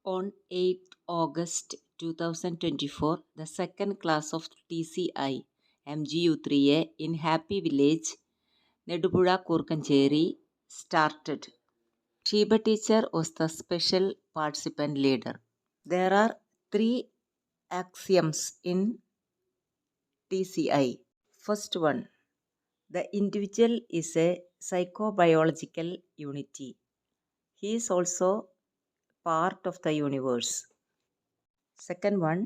On 8th August 2024, the second class of TCI MGU3A in Happy Village, Nedupuzha Kurkancheri started. Sheba teacher was the special participant leader. There are 3 axioms in TCI. First one, the individual is a psychobiological unity. He is also part of the universe. Second one,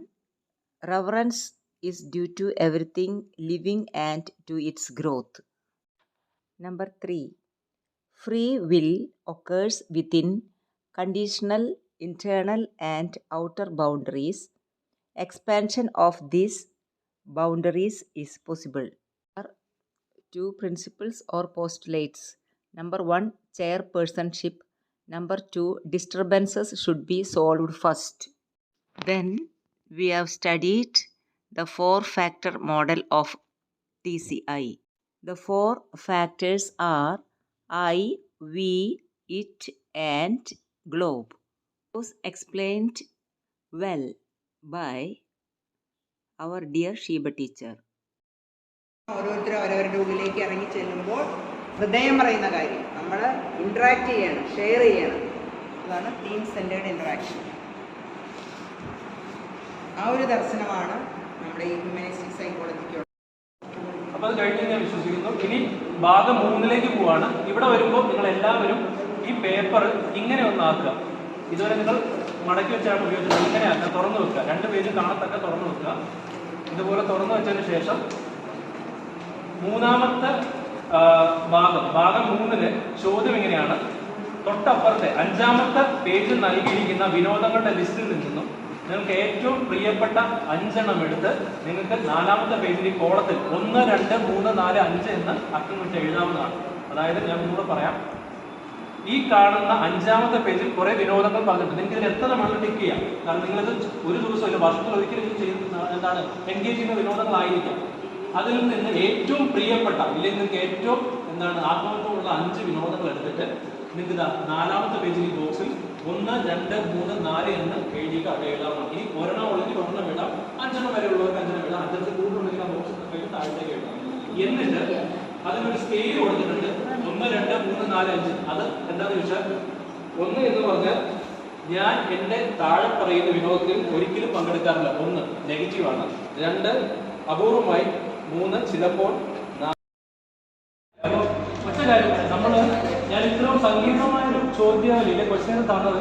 reverence is due to everything living and to its growth. Number 3, free will occurs within conditional internal and outer boundaries. Expansion of these boundaries is possible. There are 2 principles or postulates. Number 1, chairpersonship. Number 2, disturbances should be solved first. Then we have studied the 4-factor model of TCI. The 4 factors are I, we, it, and globe. It was explained well by our dear Sheba teacher. ഓരോരുത്തരും അവരവരുടെ ഉള്ളിലേക്ക് ഇറങ്ങി ചെല്ലുമ്പോൾ ഹൃദയം പറയുന്ന കാര്യം നമ്മൾ interact ചെയ്യണം, ഷെയർ ചെയ്യണം. അതാണ് ടീം സെൻറ്റേർഡ് ഇൻട്രാക്ഷൻ. ആ ഒരു ദർശനമാണ് നമ്മുടെ ഈ ഹ്യൂമനിസ്റ്റിക് സൈക്കോളജിക്ക്. അപ്പോൾ അത് കഴിഞ്ഞ് ഞാൻ വിശ്വസിക്കുന്നു. ഇനി ഭാഗം 3ലേക്ക് പോവാണ്. ഇവിടെ വരുമ്പോൾ നിങ്ങൾ എല്ലാവരും ഈ പേപ്പർ ഇങ്ങനെ ഒന്നാക്കുക. ഇതുവരെ നിങ്ങൾ മടക്കി വെച്ചാണ് ഉപയോഗിച്ചത്. ഇങ്ങനെ ആക്കുക, തുറന്നു വെക്കുക. 2 പേജ് കാണത്തക്ക തുറന്നു വെക്കുക. ഇതുപോലെ തുറന്നു വെച്ചതിന് ശേഷം മൂന്നാമത്തെ ഭാഗം 3-ന് ചോദ്യം എങ്ങനെയാണ്, തൊട്ടപ്പുറത്തെ 5ാമത്തെ പേജിൽ നൽകിയിരിക്കുന്ന വിനോദങ്ങളുടെ ലിസ്റ്റിൽ നിന്നും നിങ്ങൾക്ക് ഏറ്റവും പ്രിയപ്പെട്ട 5 എണ്ണം എടുത്ത് നിങ്ങൾക്ക് 4ാമത്തെ പേജിൽ കോളത്തിൽ 1, 2, 3, 4, 5 എന്ന് അക്കം വെച്ച് എഴുതാവുന്നതാണ്. അതായത് ഞാൻ മുമ്പ് പറയാം, ഈ കാണുന്ന 5ാമത്തെ പേജിൽ കുറെ വിനോദങ്ങൾ പറഞ്ഞിട്ടുണ്ട്. നിങ്ങൾക്ക് ഇതിൽ എത്ര വേണം ടിക്ക് ചെയ്യാം. കാരണം നിങ്ങളിത് ഒരു ദിവസം ഇല്ല, വർഷത്തിൽ ഒരിക്കലും ചെയ്യുന്ന എന്താണ് എൻഗേജ് ചെയ്യുന്ന വിനോദങ്ങളായിരിക്കാം. അതിൽ നിന്ന് ഏറ്റവും പ്രിയപ്പെട്ട ഇല്ലെങ്കിൽ നിങ്ങൾക്ക് ഏറ്റവും എന്താണ് ആത്മാർത്ഥമുള്ള 5 വിനോദങ്ങൾ എടുത്തിട്ട് നിങ്ങൾക്ക് ഇതാ 4ാമത്തെ പേജിൽ ഈ ബോക്സിൽ 1, 2, 3, 4 എന്ന് എഴുതിയിട്ട് അവിടെ എഴുതാവുന്നതാണ്. ഇനി ഒരെണ്ണം ഉള്ളെങ്കിൽ ഒരെണ്ണം എഴുതാം, 5 എണ്ണം വരെ ഉള്ളവർക്ക് 5 എണ്ണം എഴുതാം, 5 കൂടുതലുണ്ടെങ്കിൽ ആ ബോക്സ് കഴിഞ്ഞ് താഴത്തേക്ക് എഴുതാം. എന്നിട്ട് അതിനൊരു സ്കെയിൽ കൊടുത്തിട്ടുണ്ട്, 1, 2, 3, 4, 5. അത് എന്താണെന്ന് ചോദിച്ചാൽ 1 എന്ന് പറഞ്ഞാൽ ഞാൻ എൻ്റെ താഴെ പറയുന്ന വിനോദത്തിൽ ഒരിക്കലും പങ്കെടുക്കാറില്ല. 1 നെഗറ്റീവാണ്. 2 അപൂർവമായി. 3 ചിലപ്പോൾ. അപ്പോൾ ഒറ്റ കാര്യം, ഞാൻ ഇത്രയും സങ്കീർണമായൊരു ചോദ്യമില്ല ക്വസ്റ്റ്യൻ തന്നത്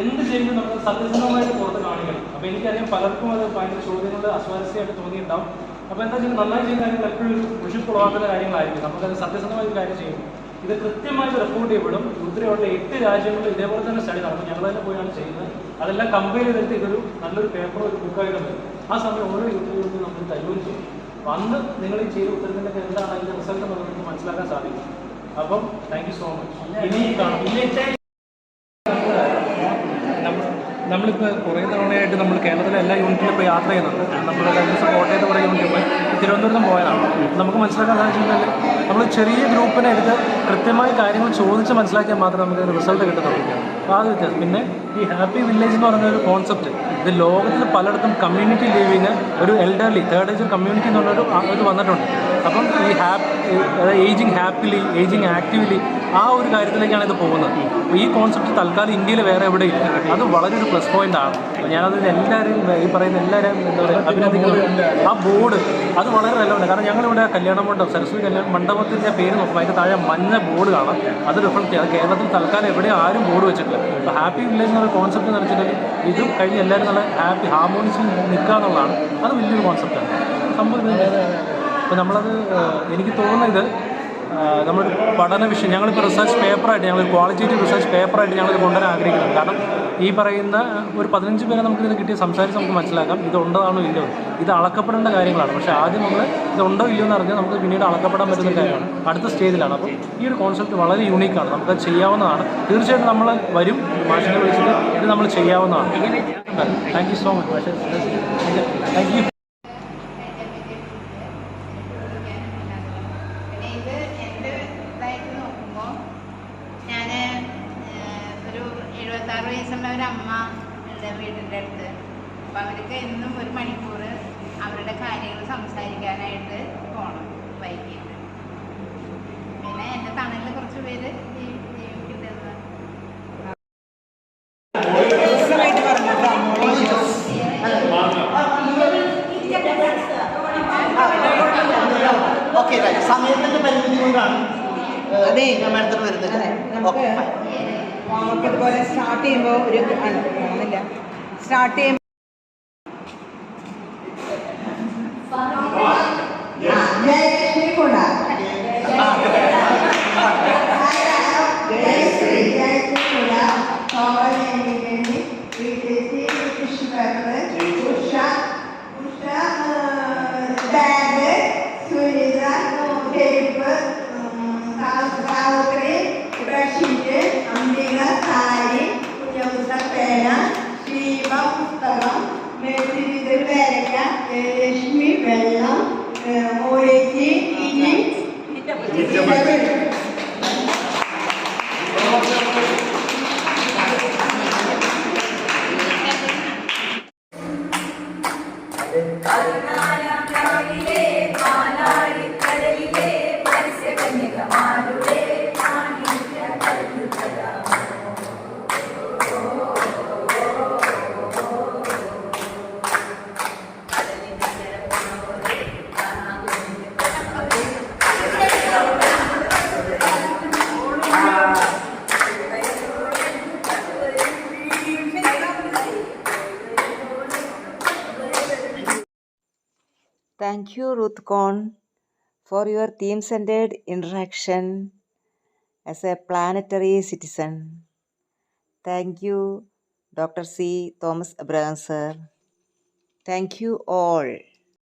എന്ത് ചെയ്യുന്നത് നമ്മൾ സത്യസന്ധമായിട്ട് പുറത്ത് കാണിക്കണം. അപ്പോൾ എനിക്കറിയാം പലർക്കും അത് ഭയങ്കര ചോദ്യങ്ങൾ അസ്വാരസ്യമായിട്ട് തോന്നിയിട്ടുണ്ടാവും. അപ്പോൾ എന്താ ചെയ്യുന്നത്, നന്നായി ചെയ്യുന്ന കാര്യങ്ങൾ എപ്പോഴും വിഷുപ്പുളവാക്കുന്ന കാര്യങ്ങളായിരിക്കും. നമുക്കത് സത്യസന്ധമായ ഒരു കാര്യം ചെയ്യും. ഇത് കൃത്യമായിട്ട് റിപ്പോർട്ട് ചെയ്യപ്പെടും. ഉത്തരവുള്ള 8 രാജ്യങ്ങളിൽ ഇതേപോലെ തന്നെ സ്റ്റഡി നടക്കും. ഞങ്ങൾ തന്നെ പോയാണ് ചെയ്യുന്നത്. അതെല്ലാം കമ്പയർ ചെയ്തിട്ട് ഇതൊരു നല്ലൊരു പേപ്പറോ ഒരു ബുക്കായിട്ട് വരും. ആ സമയം ഓരോ യൂട്യൂബിലും നമ്മൾ തരുകയും ചെയ്യും. വന്ന് നിങ്ങൾ ഈ ചെയ്ത ഉത്തരത്തിൻ്റെ എന്താണ് അതിൻ്റെ റിസൾട്ട് എന്നുള്ളത് നിങ്ങൾക്ക് മനസ്സിലാക്കാൻ സാധിക്കും. അപ്പം താങ്ക് യു സോ മച്ച്. ഇനി കാണാം. നമ്മളിപ്പോൾ കുറേ തവണയായിട്ട് നമ്മൾ കേരളത്തിലെ എല്ലാ യൂണിറ്റിലും ഇപ്പോൾ യാത്ര ചെയ്യുന്നുണ്ട്. നമ്മൾ കഴിഞ്ഞ ദിവസം കോട്ടയത്ത് കുറേ യൂണിറ്റിൽ പോയി തിരുവനന്തപുരത്തും പോയതാണ്. നമുക്ക് മനസ്സിലാക്കാൻ എന്താണെന്ന് വെച്ച് കഴിഞ്ഞാൽ നമ്മൾ ചെറിയ ഗ്രൂപ്പിനെ എടുത്ത് കൃത്യമായ കാര്യങ്ങൾ ചോദിച്ച് മനസ്സിലാക്കിയാൽ മാത്രമേ നമുക്ക് റിസൾട്ട് കിട്ടത്തുള്ളൂ. അപ്പോൾ അത് വ്യത്യാസം. പിന്നെ ഈ ഹാപ്പി വില്ലേജ് എന്ന് പറയുന്ന ഒരു കോൺസെപ്റ്റ് ഇത് ലോകത്തിൽ പലയിടത്തും കമ്മ്യൂണിറ്റി ലിവിങ്, ഒരു എൽഡർലി തേർഡ് ഏജ് കമ്മ്യൂണിറ്റി എന്നുള്ളൊരു ഇത് വന്നിട്ടുണ്ട്. അപ്പം ഈ ഏജിങ് ഹാപ്പിലി, ഏജിങ് ആക്റ്റീവ്ലി, ആ ഒരു കാര്യത്തിലേക്കാണ് ഇത് പോകുന്നത്. അപ്പോൾ ഈ കോൺസെപ്റ്റ് തൽക്കാലം ഇന്ത്യയിൽ വേറെ എവിടെയില്ല. അത് വളരെ ഒരു പ്ലസ് പോയിന്റ് ആണ്. ഞാനതിൽ എല്ലാവരും ഈ പറയുന്ന എല്ലാവരും എന്താ പറയുക അഭിനന്ദിക്കുന്നത്. ആ ബോർഡ് അത് വളരെ നല്ലതാണ്. കാരണം ഞങ്ങളിവിടെ കല്യാണ മണ്ഡപം, സരസ്വതി കല്യാണ മണ്ഡപത്തിൻ്റെ പേര് നോക്കുമ്പോൾ അതിൻ്റെ താഴെ മഞ്ഞ ബോർഡ് കാണാം. അത് റിഫ്ലക്ട് ചെയ്യുക. അത് കേരളത്തിൽ തൽക്കാലം എവിടെയും ആരും ബോർഡ് വെച്ചിട്ടില്ല. അപ്പോൾ ഹാപ്പി വില്ലേജ് എന്നുള്ള കോൺസെപ്റ്റ് എന്ന് വെച്ചിട്ടുണ്ടെങ്കിൽ ഇതും കഴിഞ്ഞ് എല്ലാവരും നല്ല ഹാപ്പി ഹാർമോണിയസിൽ നിൽക്കുക എന്നുള്ളതാണ്. അത് വലിയൊരു കോൺസെപ്റ്റാണ്. സംഭവം അപ്പോൾ നമ്മളത് എനിക്ക് തോന്നുന്നത് നമ്മൾ പഠന വിഷയം ഞങ്ങളിപ്പോൾ റിസർച്ച് പേപ്പറായിട്ട് ഞങ്ങൾ ക്വാളിറ്റേറ്റീവ് റിസർച്ച് പേപ്പറായിട്ട് ഞങ്ങൾ കൊണ്ടുവരാൻ ആഗ്രഹിക്കുന്നുണ്ട്. കാരണം ഈ പറയുന്ന ഒരു 15 പേരെ നമുക്കിതിന് കിട്ടിയ സംസാരിച്ച് നമുക്ക് മനസ്സിലാക്കാം ഇതുണ്ടതാണോ ഇല്ലയോ. ഇത് അളക്കപ്പെടേണ്ട കാര്യങ്ങളാണ്. പക്ഷേ ആദ്യം നമ്മൾ ഇതുണ്ടോ ഇല്ലയോ എന്ന് അറിഞ്ഞാൽ നമുക്ക് പിന്നീട് അളക്കപ്പെടാൻ പറ്റുന്ന കാര്യമാണ്. അടുത്ത സ്റ്റേജിലാണ്. അപ്പോൾ ഈ ഒരു കോൺസെപ്റ്റ് വളരെ യൂണീക്കാണ്. നമുക്കത് ചെയ്യാവുന്നതാണ്. തീർച്ചയായിട്ടും നമ്മൾ വരും മാഷിനെ വിളിച്ചിട്ട് ഇത് നമ്മൾ ചെയ്യാവുന്നതാണ്. താങ്ക് യു സോ മച്ച് മാഷ്. Thank you. ഒരു 76 വയസ്സുള്ള ഒരു അമ്മ എൻ്റെ വീടിൻ്റെ അടുത്ത്. അപ്പം അവർക്ക് എന്നും 1 മണിക്കൂർ അവരുടെ കാര്യങ്ങൾ സംസാരിക്കാനായിട്ട് പോകണം വൈകിട്ട്. പിന്നെ എൻ്റെ തണലിൽ കുറച്ച് പേര് ജീവിക്കുന്നത്. ഓക്കെ, സമയത്തിന്റെ പരിമിതി കൊണ്ടാണ് അതെ മാഡത്തിന് വരുന്നത്. നമുക്ക് ഇതുപോലെ സ്റ്റാർട്ട് ചെയ്യുമ്പോൾ ഒരു സ്റ്റാർട്ട് ചെയ്യുമ്പോൾ ലക്ഷ്മി വെള്ളം ഒഴിച്ച് ഇനി Thank you, Ruth Kohn, for your theme-centered interaction as a planetary citizen. Thank you, Dr. C. Thomas Abraham, sir. Thank you all.